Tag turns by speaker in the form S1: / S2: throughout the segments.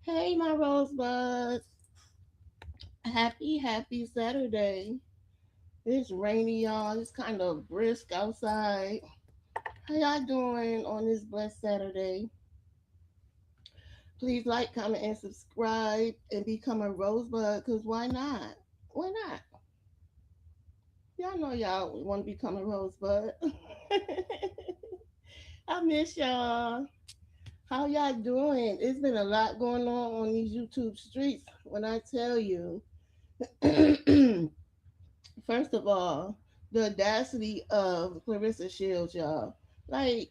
S1: Hey, my rosebuds. Happy Saturday. It's rainy, y'all. It's kind of brisk outside. How y'all doing on this blessed Saturday? Please like, comment, and subscribe and become a rosebud, because why not? Why not? Y'all know y'all want to become a rosebud. I miss y'all. How y'all doing? It's been a lot going on these YouTube streets when I tell you. First of all, the audacity of Clarissa Shields, y'all. Like,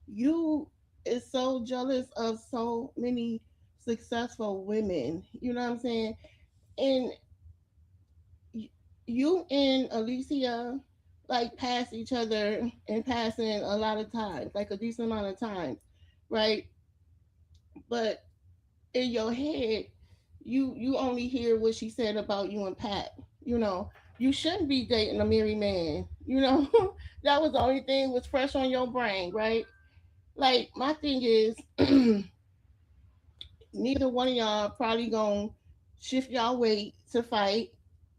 S1: you is so jealous of so many successful women. You know what I'm saying? And you and Alicia like pass each other in passing a lot of times, like a decent amount of times, right? But in your head, you only hear what she said about you and Pat. You know, you shouldn't be dating a married man. You know, that was the only thing was fresh on your brain, right? Like my thing is, neither one of y'all probably gonna shift y'all weight to fight.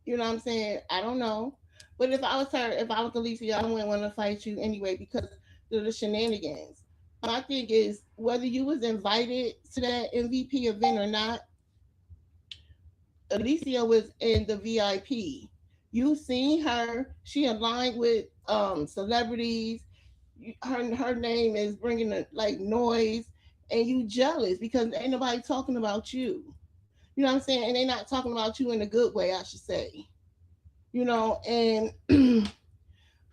S1: You know what I'm saying? I don't know. But if I was her, if I was Alicia, I wouldn't want to fight you anyway because of the shenanigans. My thing is whether you was invited to that MVP event or not, Alicia was in the VIP. You seen her. She aligned with celebrities. Her name is bringing like noise, and you jealous because ain't nobody talking about you. You know what I'm saying? And they're not talking about you in a good way, I should say. You know, and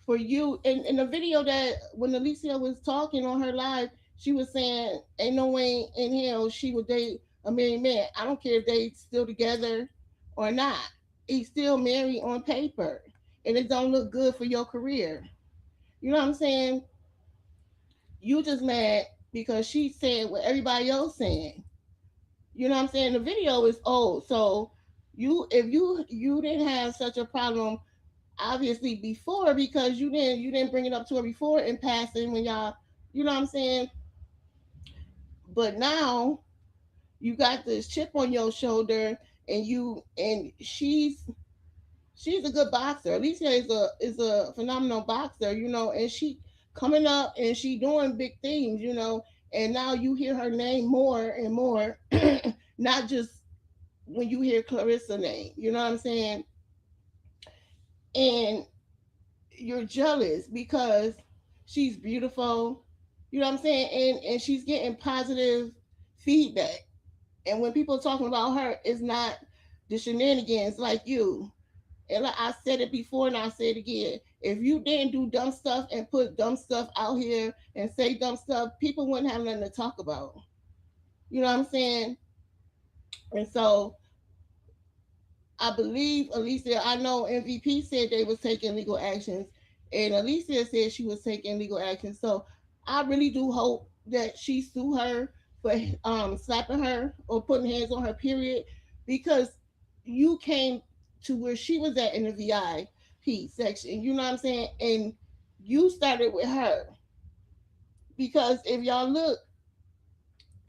S1: for you, in the video that when Alicia was talking on her live, she was saying, "Ain't no way in hell she would date a married man. I don't care if they still together or not. He's still married on paper, and it don't look good for your career." You know what I'm saying? You just mad because she said what everybody else saying. You know what I'm saying? The video is old, so if you didn't have such a problem obviously before because you didn't bring it up to her before in passing when y'all, you know what I'm saying? But now you got this chip on your shoulder, and she's a good boxer. Alicia is a phenomenal boxer, you know, and she coming up and she doing big things, you know, and now you hear her name more and more, not just when you hear Clarissa name, you know what I'm saying? And you're jealous because she's beautiful, you know what I'm saying? And she's getting positive feedback. And when people are talking about her, it's not the shenanigans like you. And like I said it before and I say it again. If you didn't do dumb stuff and put dumb stuff out here and say dumb stuff, people wouldn't have nothing to talk about. You know what I'm saying? And so I believe Alicia, I know MVP said they was taking legal actions, and Alicia said she was taking legal action. So I really do hope that she sue her for slapping her or putting hands on her, period, because you came to where she was at in the VIP section. You know what I'm saying? And you started with her because if y'all look,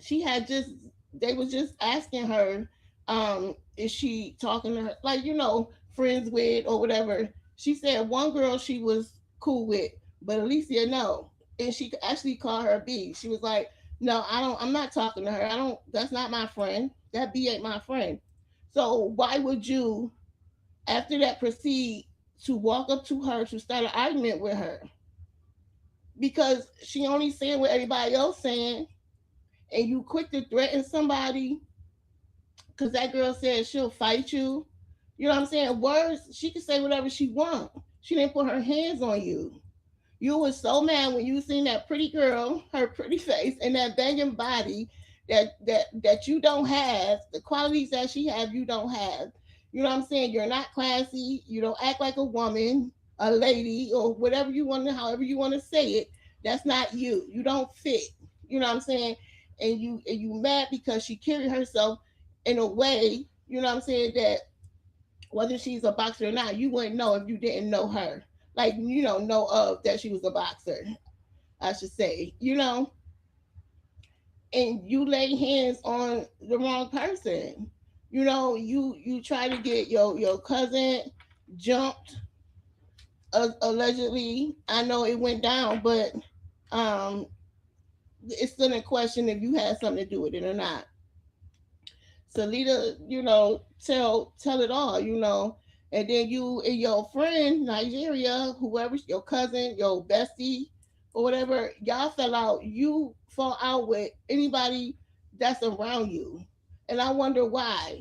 S1: she had just they was just asking her, is she talking to her like friends with or whatever. She said one girl she was cool with, but Alicia no, and she actually called her a B. She was like, no, I'm not talking to her. I don't. That's not my friend. That B ain't my friend. So why would you after that proceed to walk up to her to start an argument with her because she only saying what everybody else saying, and you quick to threaten somebody because that girl said she'll fight you. You know what I'm saying? Words, she can say whatever she want. She didn't put her hands on you. You was so mad when you seen that pretty girl, her pretty face, and that banging body that you don't have. The qualities that she have, you don't have. You know what I'm saying? You're not classy. You don't act like a woman, a lady, or whatever you want to, however you want to say it. That's not you. You don't fit. You know what I'm saying? And you mad because she carried herself in a way. You know what I'm saying, that whether she's a boxer or not, you wouldn't know if you didn't know her. Like, know of that she was a boxer, I should say. and you lay hands on the wrong person. You try to get your cousin jumped, allegedly. I know it went down, but um it's still in question if you had something to do with it or not. Salida, tell it all, and then you and your friend Nigeria, whoever, your cousin, your bestie, or whatever, y'all fell out. You fall out with anybody that's around you, and I wonder why.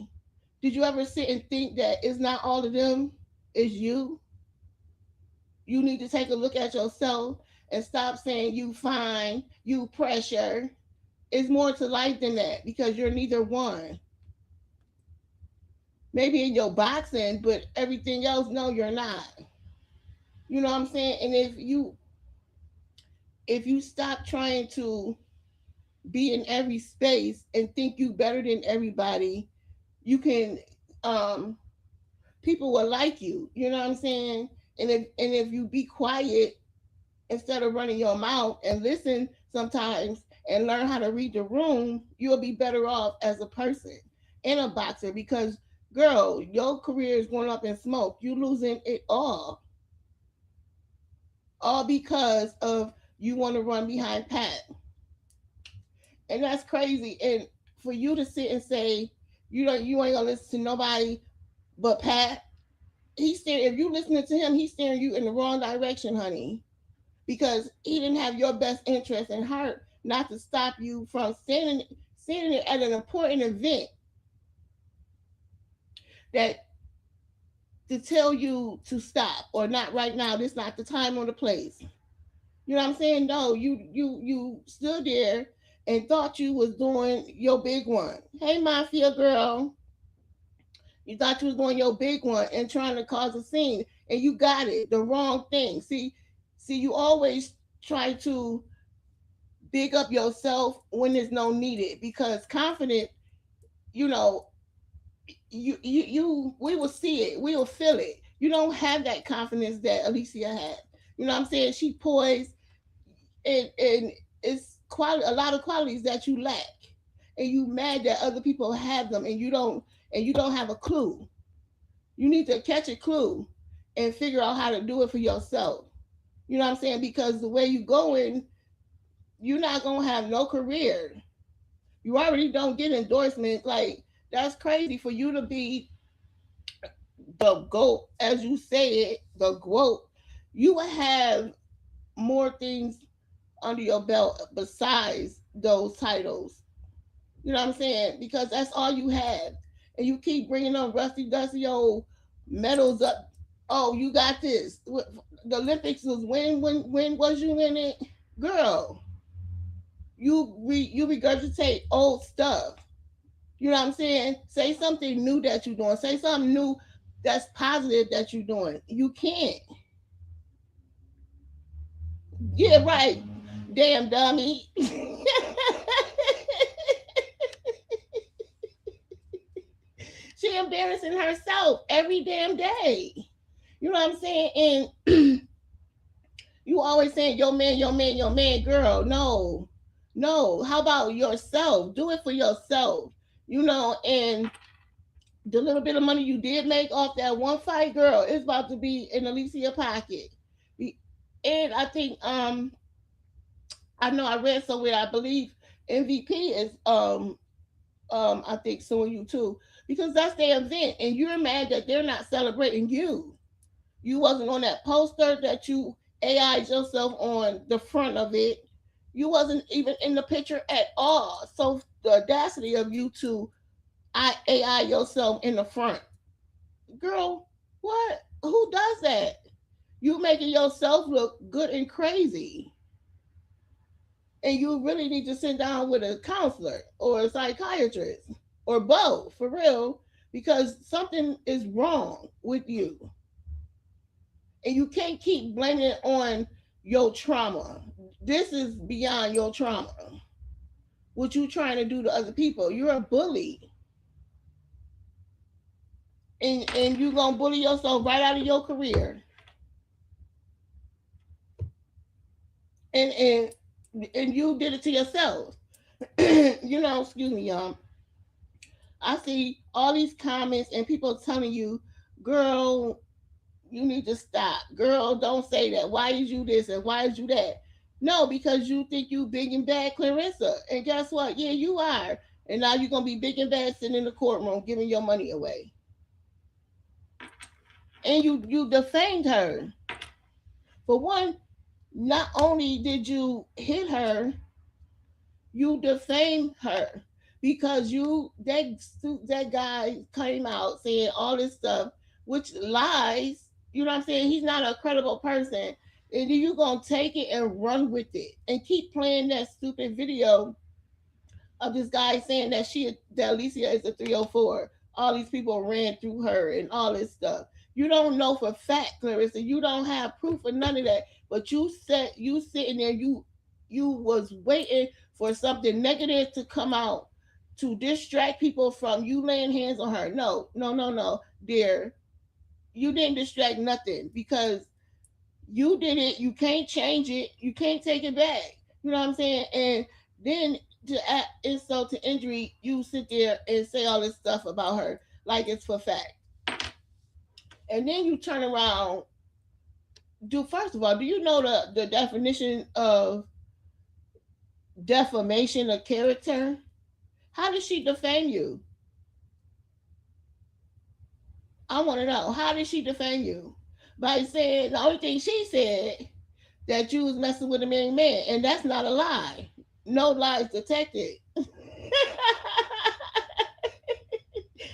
S1: Did you ever sit and think that it's not all of them, it's you? You need to take a look at yourself and stop saying you fine, you pressure. It's more to life than that because you're neither one. Maybe in your boxing, but everything else, no, you're not. You know what I'm saying? And if you stop trying to be in every space and think you better than everybody, you can um people will like you. You know what I'm saying? And if you be quiet instead of running your mouth and listen sometimes and learn how to read the room, you'll be better off as a person and a boxer because girl, your career is going up in smoke. You losing it all because of you want to run behind Pat. And that's crazy. And for you to sit and say you ain't gonna listen to nobody but Pat, he's staring. If you listening to him, he's steering you in the wrong direction, honey. Because he didn't have your best interest in heart, not to stop you from standing at an important event that to tell you to stop or not right now. This not the time or the place. You know what I'm saying? No, you stood there and thought you was doing your big one. Hey, mafia girl, you thought you was doing your big one and trying to cause a scene, and you got it the wrong thing. See, you always try to big up yourself when there's no needed because confident, you know, we will see it, we will feel it. You don't have that confidence that Alicia had. You know what I'm saying? She poised and it's a lot of qualities that you lack, and you mad that other people have them and you don't have a clue. You need to catch a clue and figure out how to do it for yourself. You know what I'm saying? Because the way you going, you're not gonna have no career. You already don't get endorsements. Like that's crazy for you to be the GOAT, as you say it, the GOAT. You would have more things under your belt besides those titles. You know what I'm saying? Because that's all you have, and you keep bringing up rusty, dusty old medals up. Oh, you got this. The Olympics was when was you in it, girl? You regurgitate old stuff. You know what I'm saying? Say something new that you're doing. Say something new that's positive that you're doing. You can't. Yeah, right. Damn dummy. She embarrassing herself every damn day. You know what I'm saying? And you always saying your man, your man, your man, girl. No, no. How about yourself? Do it for yourself. And the little bit of money you did make off that one fight, girl, it's about to be in Alicia pocket. And I think I know I read somewhere, I believe MVP is I think Suing U too, because that's their event, and you're mad that they're not celebrating you. You wasn't on that poster that you AI'd yourself on the front of it. You wasn't even in the picture at all. So the audacity of you to AI yourself in the front, girl. What? Who does that? You making yourself look good and crazy, and you really need to sit down with a counselor or a psychiatrist or both for real, because something is wrong with you, and you can't keep blaming it on your trauma. This is beyond your trauma. What you trying to do to other people? You're a bully, and you gonna bully yourself right out of your career, and and you did it to yourself. Excuse me, y'all. I see all these comments and people telling you, girl, you need to stop. Girl, don't say that. Why is you this and why is you that? No, because you think you big and bad, Clarissa. And guess what? Yeah, you are. And now you're gonna be big and bad sitting in the courtroom giving your money away. And you defamed her. For one, not only did you hit her, you defamed her because that guy came out saying all this stuff, which lies. You know what I'm saying? He's not a credible person, and then you gonna take it and run with it and keep playing that stupid video of this guy saying that Alicia is a 304. All these people ran through her and all this stuff. You don't know for fact, Clarissa. You don't have proof of none of that. But you sitting there, you was waiting for something negative to come out to distract people from you laying hands on her. No, no, no, no, dear. You didn't distract nothing because you did it. You can't change it. You can't take it back. You know what I'm saying? And then to add insult to injury, you sit there and say all this stuff about her like it's for fact. And then you turn around. Do first of all, do you know the definition of defamation of character? How did she defame you? I want to know. How did she defame you? By saying the only thing she said that you was messing with a married man, and that's not a lie. No lies detected.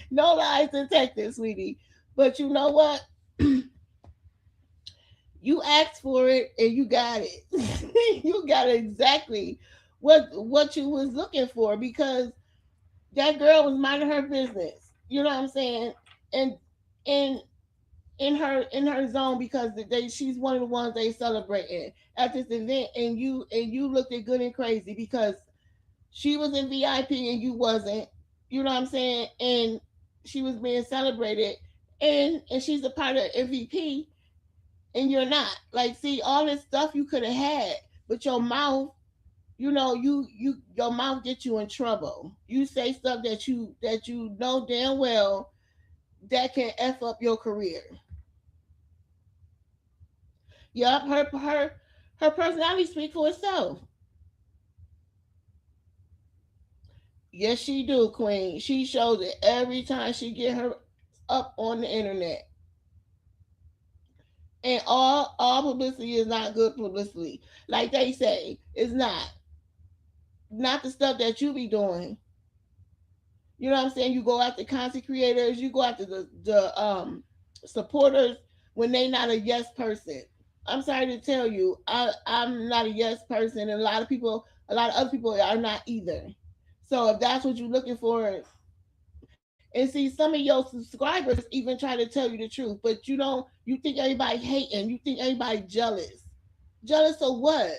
S1: No lies detected, sweetie. But you know what? You asked for it and you got it. You got exactly what you was looking for because that girl was minding her business. You know what I'm saying? And and in her zone because she's one of the ones they celebrating at this event, and you looked at good and crazy because she was in VIP and you wasn't. You know what I'm saying? And she was being celebrated, and she's a part of MVP, and you're not. Like, see, all this stuff you could have had, but your mouth, your mouth gets you in trouble. You say stuff that you know damn well that can f up your career. Yup, her personality speaks for itself. Yes, she do, Queen. She shows it every time she get her up on the internet. And all publicity is not good publicity. Like they say, it's not. Not the stuff that you be doing. You know what I'm saying? You go after content creators, you go after the supporters when they not a yes person. I'm sorry to tell you, I'm not a yes person, and a lot of other people are not either. So if that's what you're looking for, and see, some of your subscribers even try to tell you the truth, but you don't. You think everybody hating. You think everybody jealous. Jealous of what?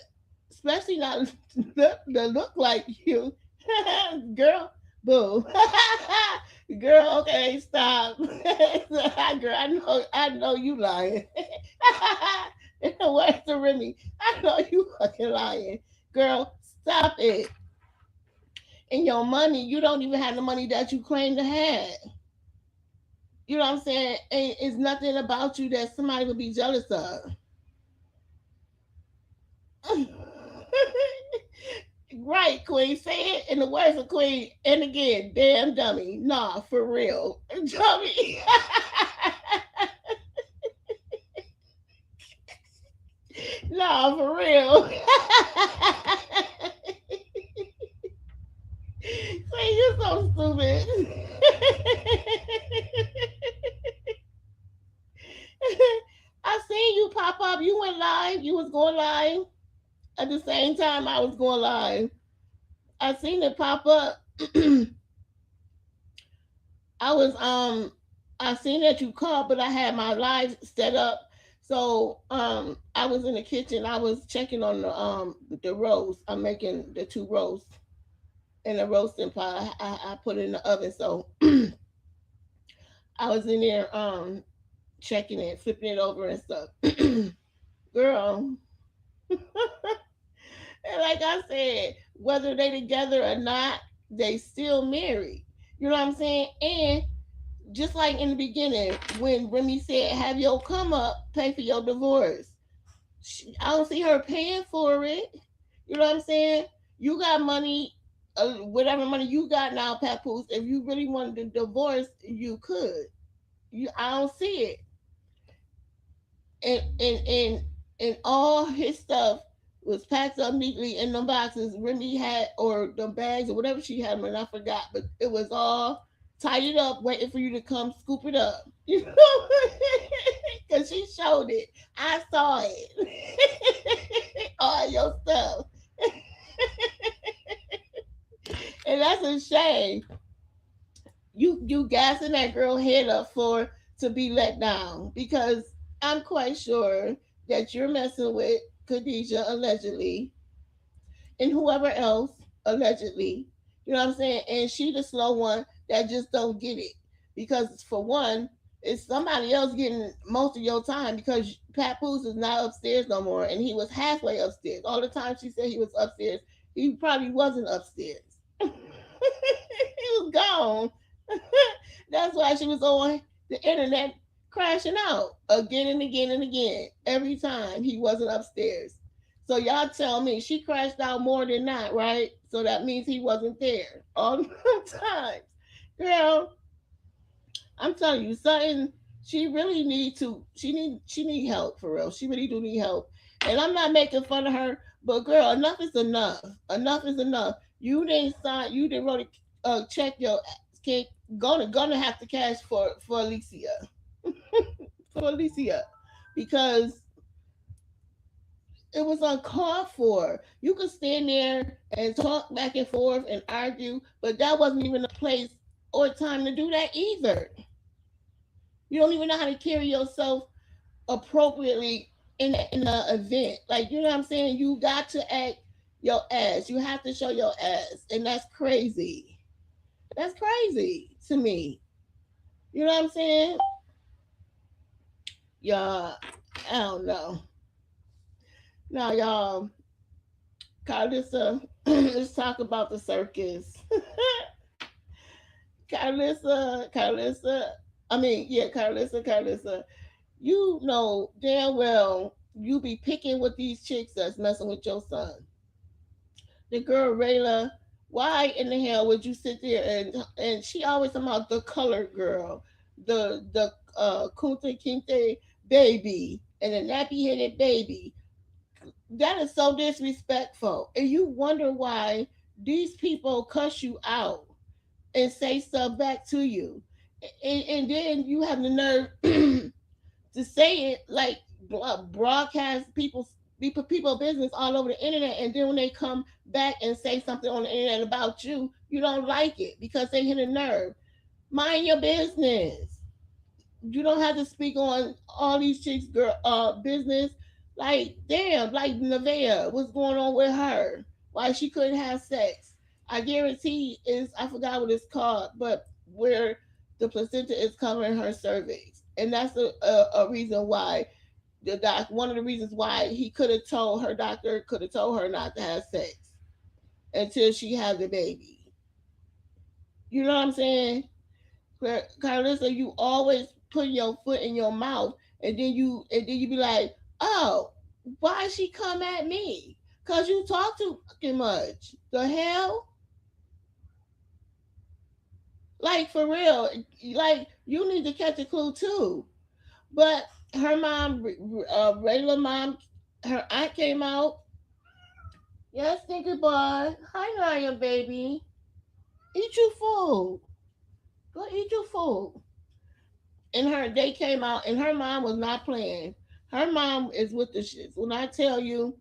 S1: Especially not that look like you, girl. Boo, girl. Okay, stop, girl. I know you lying. In the words of Remy, I know you fucking lying, girl. Stop it. And your money, you don't even have the money that you claim to have. You know what I'm saying? And it's nothing about you that somebody would be jealous of. Right, Queen. Say it in the words of Queen. And again, damn dummy. Nah, for real. Dummy. Nah, for real. Queen, you're so stupid. I seen you pop up. You went live. You was going live at the same time I was going live. I seen it pop up. I was I seen that you called, but I had my live set up. So I was in the kitchen. I was checking on the roast. I'm making the two roasts in a roasting pot. I put it in the oven. So I was in there checking it, flipping it over and stuff. Girl, And like I said, whether they together or not, they still married. You know what I'm saying? And just like in the beginning, when Remy said, "Have your come up pay for your divorce," I don't see her paying for it. You know what I'm saying? You got money, whatever money you got now, Papoose. If you really wanted to divorce, you could. I don't see it. And all his stuff was packed up neatly in the boxes Remy had, or the bags or whatever she had, and I forgot, but it was all tidied up, waiting for you to come scoop it up. You know, because she showed it. I saw it. All your stuff, and that's a shame. You gassing that girl head up for to be let down, because I'm quite sure that you're messing with Khadijah allegedly, and whoever else allegedly. You know what I'm saying? And she the slow one that just don't get it. Because for one, it's somebody else getting most of your time, because Papoose is not upstairs no more, and he was halfway upstairs. All the time she said he was upstairs, he probably wasn't upstairs. He was gone. That's why she was on the internet crashing out again and again and again every time he wasn't upstairs. So y'all tell me she crashed out more than that, right? So that means he wasn't there all the times. Girl, I'm telling you, something she really need to she need help for real. She really do need help. And I'm not making fun of her, but girl, enough is enough. Enough is enough. You didn't really check your can gonna have to cash for Alicia. For Alicia. Because it was uncalled for. You could stand there and talk back and forth and argue, but that wasn't even a place or time to do that either. You don't even know how to carry yourself appropriately in a event. Like, you know what I'm saying? You got to act your ass. You have to show your ass, and that's crazy. That's crazy to me. You know what I'm saying? Y'all, I don't know. Now, y'all, Carlissa, let's talk about the circus. Carlissa. You know damn well you be picking with these chicks that's messing with your son. The girl Rayla, why in the hell would you sit there and she always talking about the colored girl, the Kunta Kinte baby, and the nappy headed baby. That is so disrespectful. And you wonder why these people cuss you out and say stuff back to you. And then you have the nerve to say it, like broadcast people business all over the internet, and then when they come back and say something on the internet about you, you don't like it because they hit a nerve. Mind your business. You don't have to speak on all these chicks girl business. Like damn, like Nevaeh, what's going on with her? Why she couldn't have sex? I guarantee is I forgot what it's called, but where the placenta is covering her cervix, and that's a reason why the doc. One of the reasons why he could have told her doctor could have told her not to have sex until she had the baby. You know what I'm saying? Carlissa, you always put your foot in your mouth, and then you be like, oh, why she come at me? Cause you talk too fucking much. The hell, like for real, like you need to catch a clue too. But her mom, regular mom, her aunt came out. Yes, thinking boy. Hi, Ryan, baby. Eat your food. Go eat your food. And they came out, and her mom was not playing. Her mom is with the shits. When I tell you,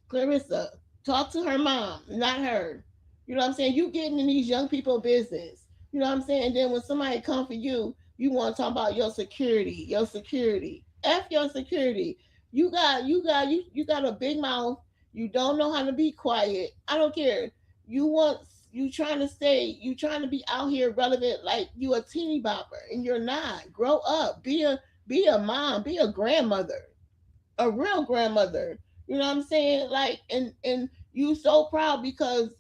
S1: Clarissa, talk to her mom, not her. You know what I'm saying? You getting in these young people business. You know what I'm saying? And then when somebody come for you, you want to talk about your security, your security. F your security. You got a big mouth. You don't know how to be quiet. I don't care. You want you trying to be out here relevant like you a teeny bopper, and you're not. Grow up. Be a mom, be a grandmother, a real grandmother. You know what I'm saying? Like, and you so proud because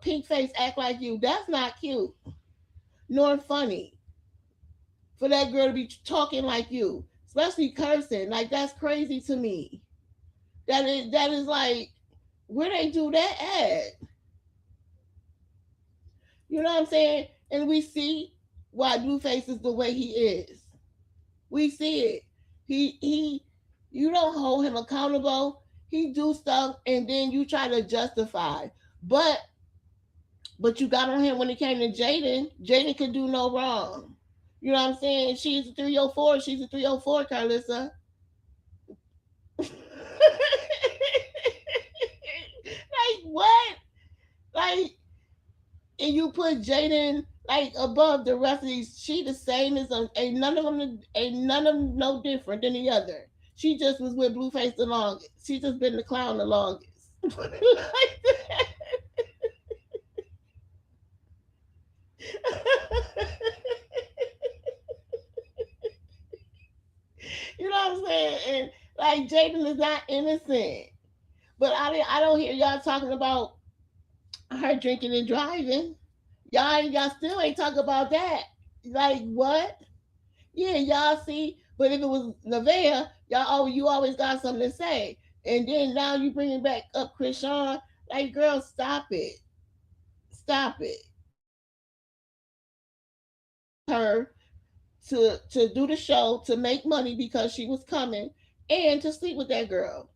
S1: pink face act like you. That's not cute nor funny for that girl to be talking like you, especially cursing. Like that's crazy to me. That is like where they do that at. You know what I'm saying? And we see why Blueface is the way he is. We see it. He you don't hold him accountable. He do stuff and then you try to justify. But but you got on him when it came to Jaden. Jaden could do no wrong. You know what I'm saying? She's a 304. She's a 304, Carlissa. Like what? Like, and you put Jaden like above the rest of these. She the same as them. Ain't none of them no different than the other. She just was with Blueface the longest. She just been the clown the longest. Like you know what I'm saying? And like Jaden is not innocent. But I don't hear y'all talking about her drinking and driving. Y'all still ain't talking about that. Like what? Yeah, y'all see. But if it was Nevaeh, y'all you always got something to say. And then now you bringing back up Krishan. Like, girl, stop it. Stop it. Her to do the show to make money because she was coming and to sleep with that girl.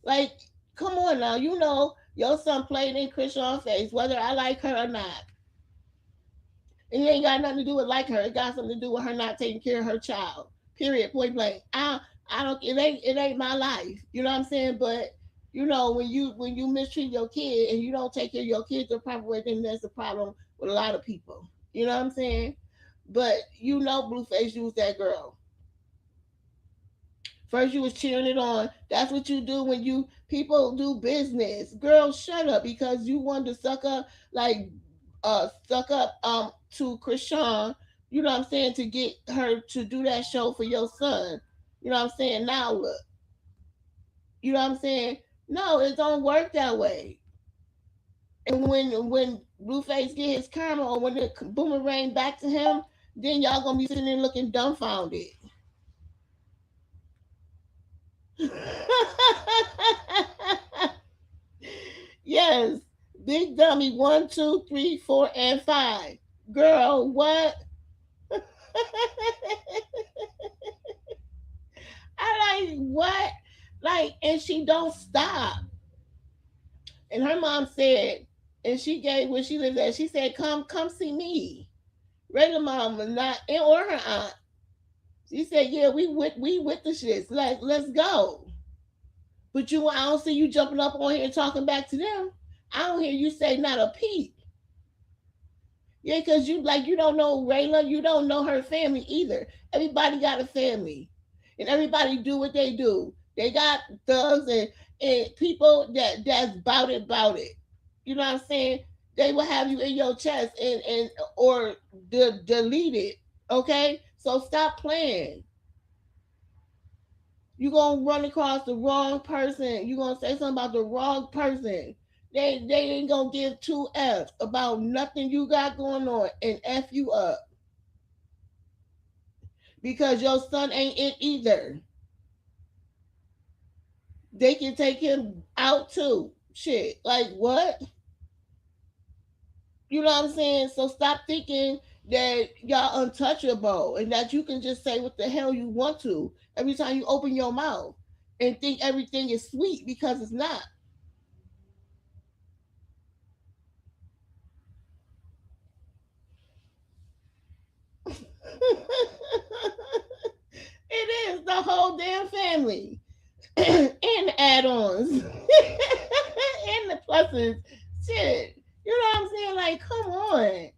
S1: Like, come on now. You know your son played in Krishan's face, whether I like her or not. And it ain't got nothing to do with like her. It got something to do with her not taking care of her child. Period. Point blank. I don't. It ain't my life. You know what I'm saying? But you know when you mistreat your kid and you don't take care of your kid the proper way, then there's a problem with a lot of people. You know what I'm saying? But you know, Blueface used that girl. First, you was cheering it on. That's what you do when you people do business. Girl, shut up because you wanted to suck up to Krishan, you know what I'm saying, to get her to do that show for your son. You know what I'm saying? Now look. You know what I'm saying? No, it don't work that way. And when Blueface get his karma or when it boomerang back to him, then y'all gonna be sitting there looking dumbfounded. Yes. Big dummy 1, 2, 3, 4, and 5. Girl, what? I like what? Like, and she don't stop. And her mom said, and she gave where she lives at. She said, "Come see me." Regular mom was not, or her aunt. She said, "Yeah, we with the shits. Like, let's go." But I don't see you jumping up on here and talking back to them. I don't hear you say not a peep. Yeah, because you don't know Rayla, you don't know her family either. Everybody got a family, and everybody do what they do. They got thugs and people that's bout it. You know what I'm saying? They will have you in your chest and or delete it. Okay, so stop playing. You gonna run across the wrong person. You gonna say something about the wrong person. They ain't gonna give two F's about nothing you got going on and F you up because your son ain't it either. They can take him out too. Shit, like what? You know what I'm saying? So stop thinking that y'all untouchable and that you can just say what the hell you want to every time you open your mouth and think everything is sweet because it's not. It is the whole damn family. And the add-ons and the pluses. Shit. You know what I'm saying? Like, come on.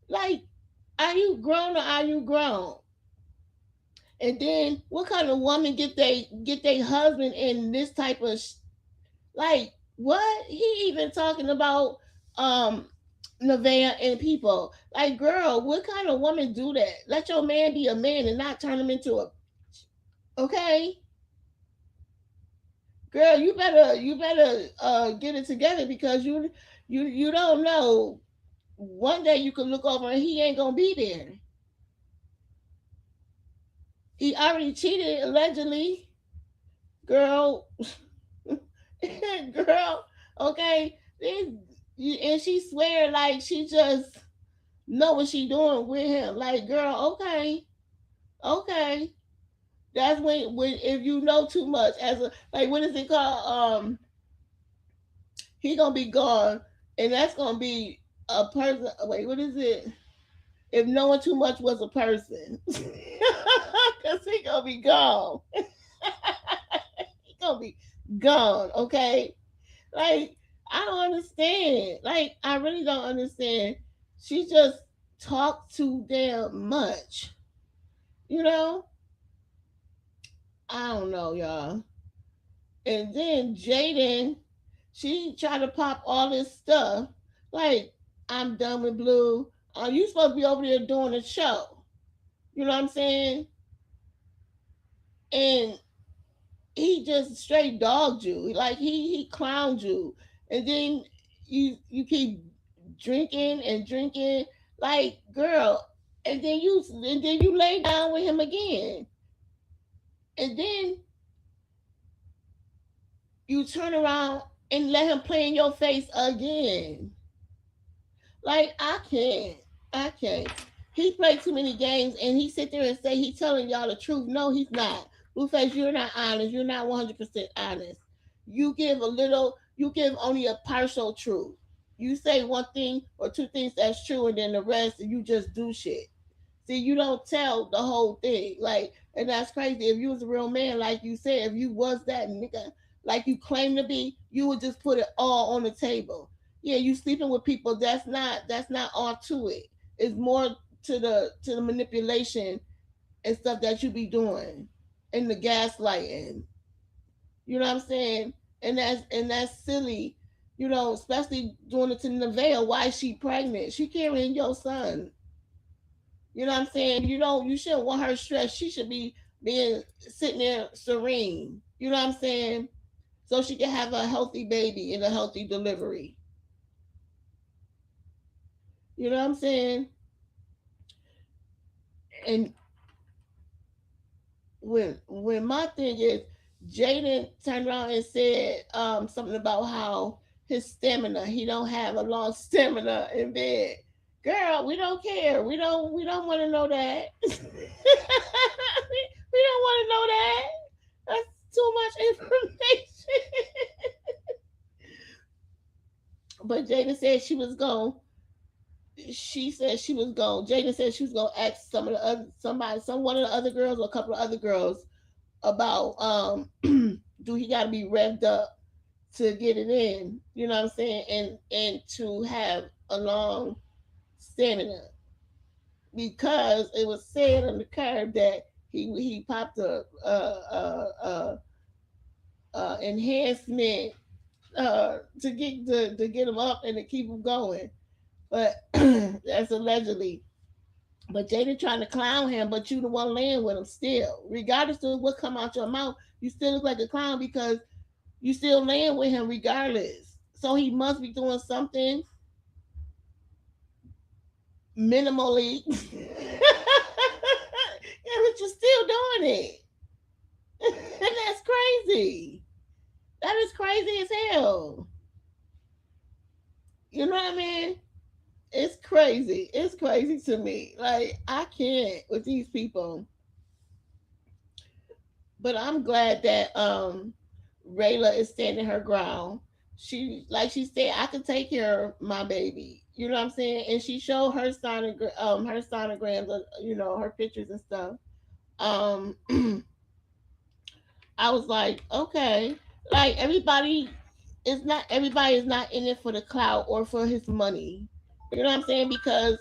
S1: Like, are you grown or are you grown? And then what kind of woman get they husband in this type of like what? He even talking about um Nevaeh and people. Like, girl, what kind of woman do that? Let your man be a man and not turn him into a okay? girl, you better get it together because you don't know. One day you could look over and he ain't gonna be there. He already cheated allegedly, girl. Girl, okay. And she swear like she just know what she doing with him. Like, girl, okay, okay. That's when if you know too much as a like what is it called? He gonna be gone, and that's gonna be a person. Wait, what is it? If knowing too much was a person, because he gonna be gone. He gonna be gone. Okay, like I don't understand. Like I really don't understand. She just talked too damn much. You know, I don't know, y'all. And then Jaden, she tried to pop all this stuff. Like, I'm done with Blue. You supposed to be over there doing a show. You know what I'm saying? And he just straight dogged you. Like he clowned you. And then you keep drinking and drinking. Like, girl, and then you lay down with him again. And then you turn around and let him play in your face again. Like I can't. He played too many games, and he sit there and say he telling y'all the truth. No, he's not. Blueface, you're not honest. You're not 100% honest. You give a little. You give only a partial truth. You say one thing or two things that's true, and then the rest you just do shit. See, you don't tell the whole thing. Like, and that's crazy. If you was a real man, like you said, if you was that nigga, like you claim to be, you would just put it all on the table. Yeah, you sleeping with people. That's not all to it. It's more to the manipulation and stuff that you be doing, and the gaslighting. You know what I'm saying? And that's silly. You know, especially doing it to Nevaeh. Why is she pregnant? She carrying your son. You know what I'm saying? You shouldn't want her stressed. She should be being sitting there serene. You know what I'm saying? So she can have a healthy baby and a healthy delivery. You know what I'm saying? And when my thing is, Jaden turned around and said something about how his stamina, he don't have a long stamina in bed. Girl, we don't care. We don't want to know that. We don't want to know that. That's too much information. But Jada said she was going. She said she was going. Jada said she was going to ask some of the other somebody, some one of the other girls or a couple of other girls about do he got to be revved up to get it in? You know what I'm saying? And to have a long stamina because it was said on the curve that he popped a enhancement to get him up and to keep him going. But that's allegedly. But Jada trying to clown him, but you the one laying with him still. Regardless of what come out your mouth, you still look like a clown because you still laying with him regardless. So he must be doing something minimally. Yeah, but you're still doing it. And that's crazy. That is crazy as hell. You know what I mean? It's crazy. It's crazy to me. Like I can't with these people. But I'm glad that Rayla is standing her ground. She like she said, I can take care of my baby. You know what I'm saying? And she showed her sonograms, her pictures and stuff. Um, I was like, okay, like everybody is not in it for the clout or for his money. You know what I'm saying? Because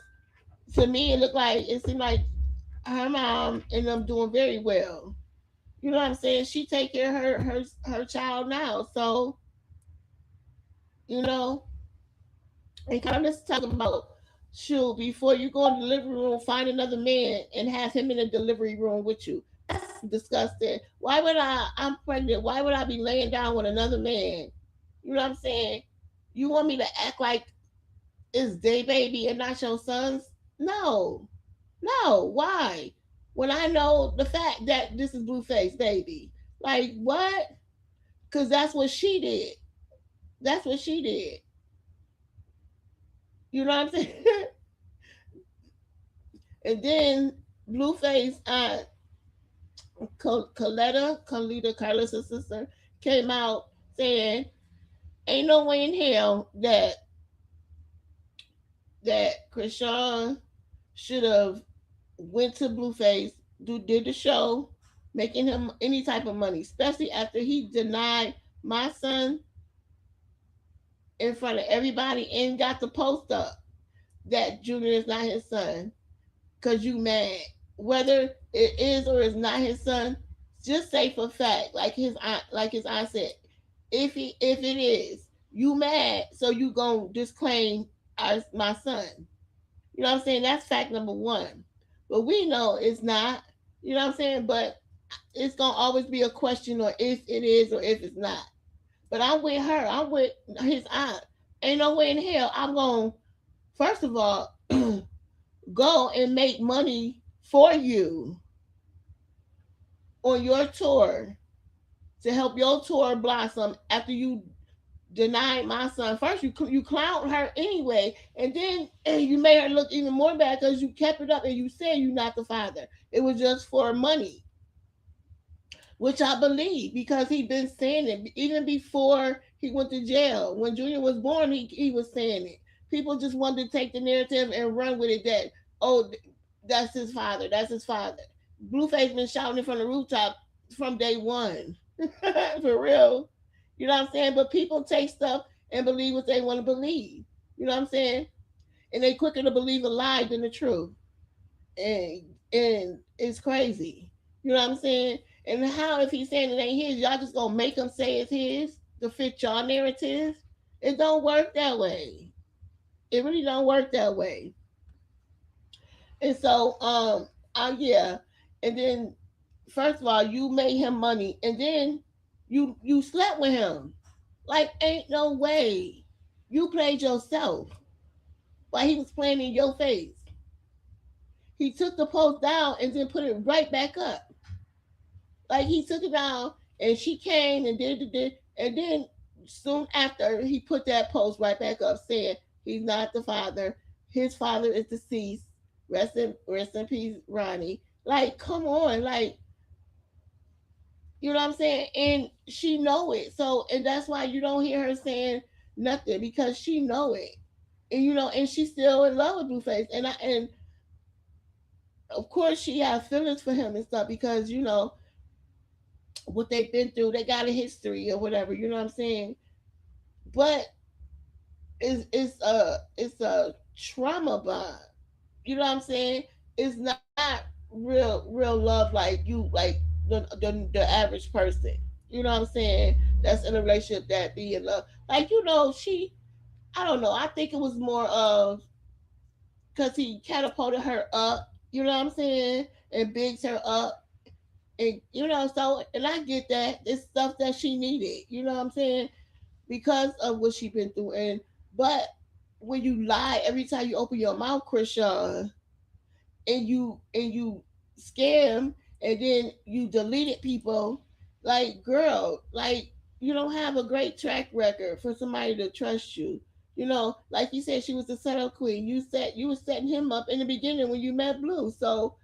S1: to me, it seemed like her mom and them doing very well. You know what I'm saying? She take care of her child now. So, you know, and kind of just talking about shoot, before you go in the delivery room, find another man and have him in the delivery room with you. disgusting. Why would I'm pregnant. Why would I be laying down with another man? You know what I'm saying? You want me to act like it's day baby and not your son's? No. No. Why? When I know the fact that this is Blueface baby. Like what? Cause that's what she did. That's what she did. You know what I'm saying? And then Blueface Coletta, Carlos' sister, came out saying, "Ain't no way in hell that Krishan should have went to Blueface, did the show, making him any type of money, especially after he denied my son in front of everybody and got the post up that Junior is not his son, cause you mad, whether it is or is not his son." Just say for fact, like his aunt said, if it is, you mad, so you gonna disclaim my son. You know what I'm saying? That's fact number one. But we know it's not. You know what I'm saying? But it's gonna always be a question or if it is or if it's not. But I'm with her. I'm with his aunt. Ain't no way in hell I'm gonna first of all go and make money for you on your tour to help your tour blossom after you denied my son. First, you clowned her anyway, and then you made her look even more bad because you kept it up and you said you're not the father. It was just for money, which I believe because he been saying it even before he went to jail. When Junior was born, he was saying it. People just wanted to take the narrative and run with it that, oh, that's his father. That's his father. Blueface been shouting it from the rooftop from day one. For real. You know what I'm saying? But people take stuff and believe what they want to believe. You know what I'm saying? And they quicker to believe a lie than the truth. And it's crazy. You know what I'm saying? And how if he's saying it ain't his, y'all just gonna make him say it's his to fit y'all narrative? It don't work that way. It really don't work that way. And so, yeah. And then, first of all, you made him money, and then you slept with him. Like, ain't no way. You played yourself while he was playing in your face. He took the post down and then put it right back up. Like he took it down and she came and did, and then soon after he put that post right back up saying he's not the father. His father is deceased. Rest in peace, Ronnie. Like, come on, like, you know what I'm saying? And she know it. So, and that's why you don't hear her saying nothing because she know it. And you know, and she's still in love with Blueface. And of course she has feelings for him and stuff because you know what they've been through. They got a history or whatever. You know what I'm saying? But it's a trauma bond. You know what I'm saying? It's not real love like you like the average person. You know what I'm saying? That's in a relationship that be in love. Like you know, I don't know. I think it was more of because he catapulted her up. You know what I'm saying? And bigs her up. And you know, so and I get that it's stuff that she needed. You know what I'm saying? Because of what she been through. And but when you lie every time you open your mouth, Krishan, and you scam and then you deleted people, like girl, like you don't have a great track record for somebody to trust you. You know, like you said, she was the setup queen. You were setting him up in the beginning when you met Blue. So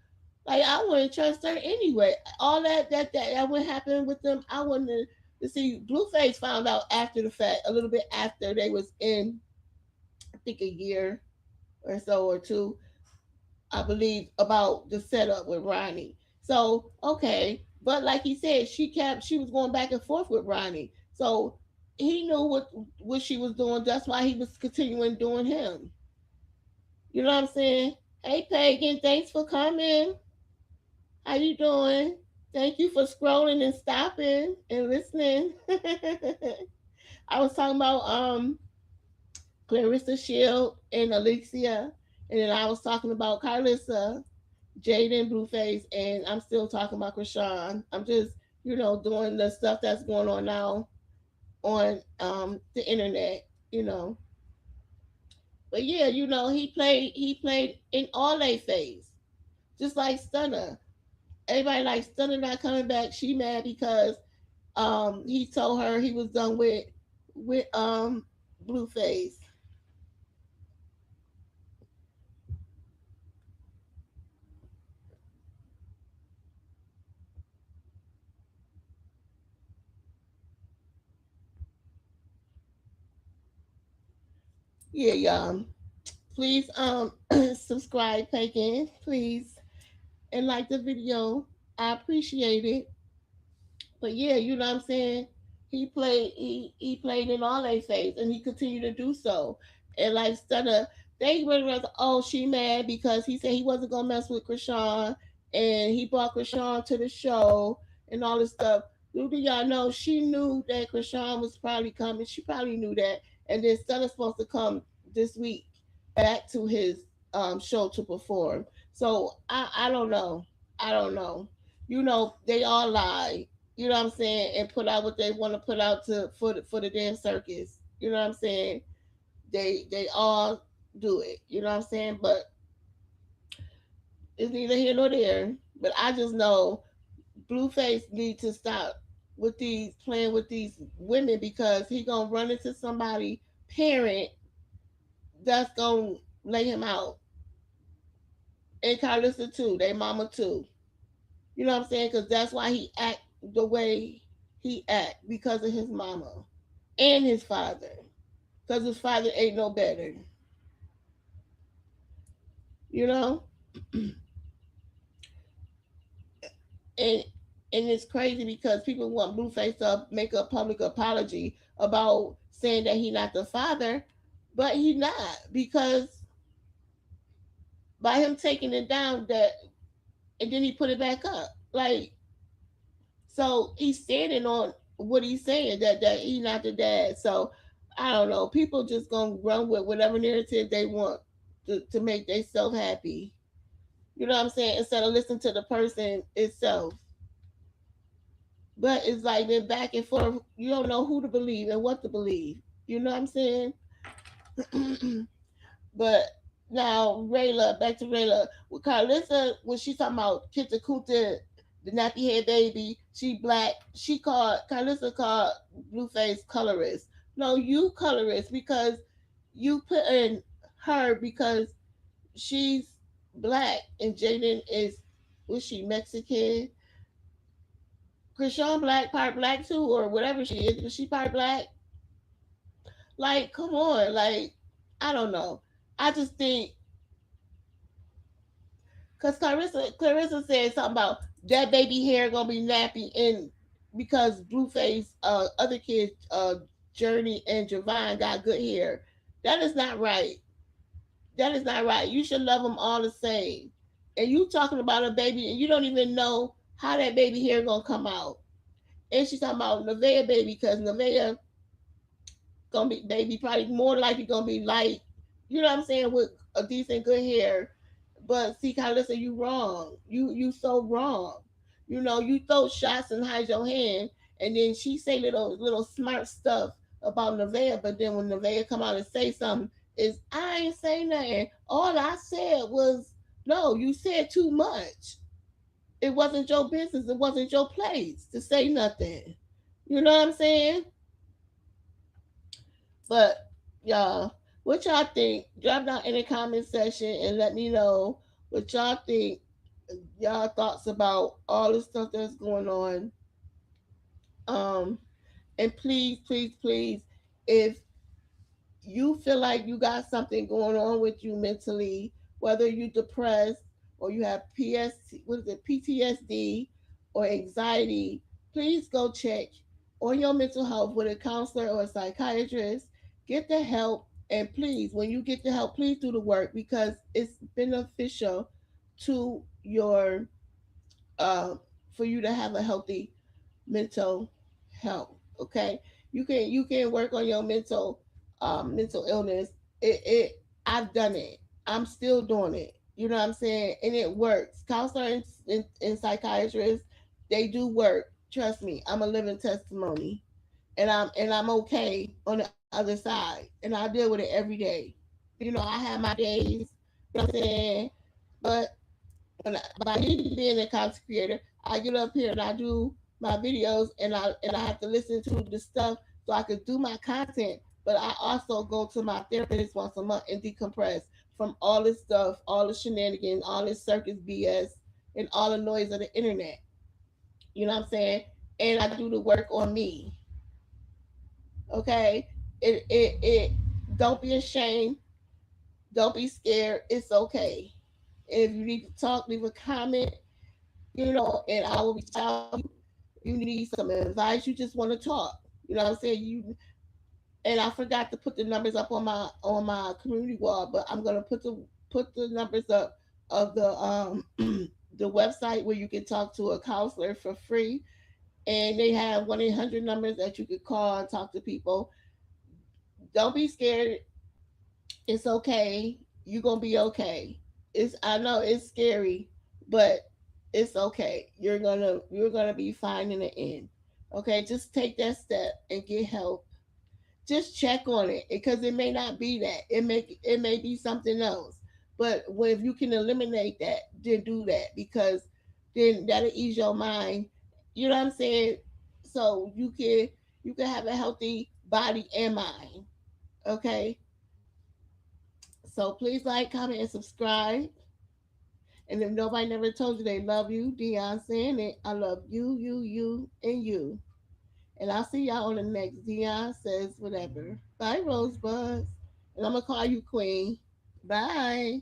S1: like I wouldn't trust her anyway. All that would happen with them. I wouldn't. To see Blueface found out after the fact, a little bit after they was in, I think a year or so or two, I believe, about the setup with Ronnie. So okay, but like he said, she was going back and forth with Ronnie. So he knew what she was doing. That's why he was continuing doing him. You know what I'm saying? Hey Pagan, thanks for coming. How you doing? Thank you for scrolling and stopping and listening. I was talking about Clarissa Shield and Alicia, and then I was talking about Carlissa. Jaden, Blueface, and I'm still talking about Krishan. I'm just, doing the stuff that's going on now on the internet, you know. But yeah, he played in all they phase. Just like Stunner. Everybody like Stunner not coming back. She mad because he told her he was done with Blueface. Yeah, y'all. Please subscribe, Pagan, please, and like the video. I appreciate it. But yeah, you know what I'm saying? He played in all they face and he continued to do so. And like Stunner, they went around, oh, she mad because he said he wasn't gonna mess with Krishan and he brought Krishan to the show and all this stuff. Little do y'all know she knew that Krishan was probably coming. She probably knew that. And then Stunner's supposed to come this week back to his show to perform. So I don't know. I don't know. They all lie, you know what I'm saying, and put out what they want to put out for the damn circus. You know what I'm saying? They all do it. You know what I'm saying? But it's neither here nor there. But I just know Blueface need to stop with these playing with these women because he gonna run into somebody parent that's gonna lay him out. And Carlissa too, they mama too. You know what I'm saying? Because that's why he act the way he act because of his mama and his father. Because his father ain't no better. You know, and and it's crazy because people want Blueface to make a public apology about saying that he not the father, but he not because by him taking it down that and then he put it back up like so he's standing on what he's saying that he not the dad. So I don't know. People just gonna run with whatever narrative they want to make themselves happy. You know what I'm saying? Instead of listening to the person itself. But it's like been back and forth. You don't know who to believe and what to believe. You know what I'm saying? But now Rayla, back to Rayla. With Carlissa, when she's talking about Kita Kunta, the nappy head baby, she black. Carlissa called Blueface colorist. No, you colorist because you put in her because she's black and Jaden is was she Mexican? Krishan part black too, or whatever she is, but she part black. Like, come on, like, I don't know. I just think because Clarissa said something about that baby hair gonna be nappy, and because Blueface, other kids, Journey and Javon got good hair. That is not right. That is not right. You should love them all the same. And you talking about a baby, and you don't even know how that baby hair gonna come out. And she's talking about Nevaeh baby because Nevaeh gonna be baby probably more likely gonna be light, you know what I'm saying, with a decent good hair. But see, Carlissa, you wrong. You so wrong. You throw shots and hide your hand, and then she say little smart stuff about Nevaeh, but then when Nevaeh come out and say something, is I ain't say nothing. All I said was no. You said too much. It wasn't your business. It wasn't your place to say nothing. You know what I'm saying? But y'all, what y'all think? Drop down in the comment section and let me know what y'all think. Y'all thoughts about all the stuff that's going on. Um, and please, please, please, if you feel like you got something going on with you mentally, whether you're depressed or you have what is it, PTSD or anxiety, please go check on your mental health with a counselor or a psychiatrist. Get the help, and please, when you get the help, please do the work because it's beneficial to your uh, for you to have a healthy mental health. Okay, you can work on your mental illness. It I've done it. I'm still doing it. You know what I'm saying? And it works. Counselors and psychiatrists, they do work. Trust me, I'm a living testimony. And I'm okay on the other side. And I deal with it every day. I have my days, you know what I'm saying? But by me being a content creator, I get up here and I do my videos and I have to listen to the stuff so I could do my content. But I also go to my therapist once a month and decompress from all this stuff, all the shenanigans, all this circus BS, and all the noise of the internet. You know what I'm saying? And I do the work on me. Okay? It don't be ashamed. Don't be scared. It's okay. If you need to talk, leave a comment, and I will reach out to you. You need some advice, you just want to talk. You know what I'm saying? And I forgot to put the numbers up on my community wall, but I'm gonna put the numbers up of the the website where you can talk to a counselor for free. And they have 1-800 numbers that you could call and talk to people. Don't be scared. It's okay. You're gonna be okay. I know it's scary, but it's okay. You're gonna be fine in the end. Okay, just take that step and get help. Just check on it because it may not be that. It may be something else. But if you can eliminate that, then do that because then that'll ease your mind. You know what I'm saying? So you can have a healthy body and mind. Okay. So please like, comment, and subscribe. And if nobody never told you they love you, Dion saying it, I love you, and you. And I'll see y'all on the next Dion Says Whatever. Bye, Rosebuds. And I'm going to call you Queen. Bye.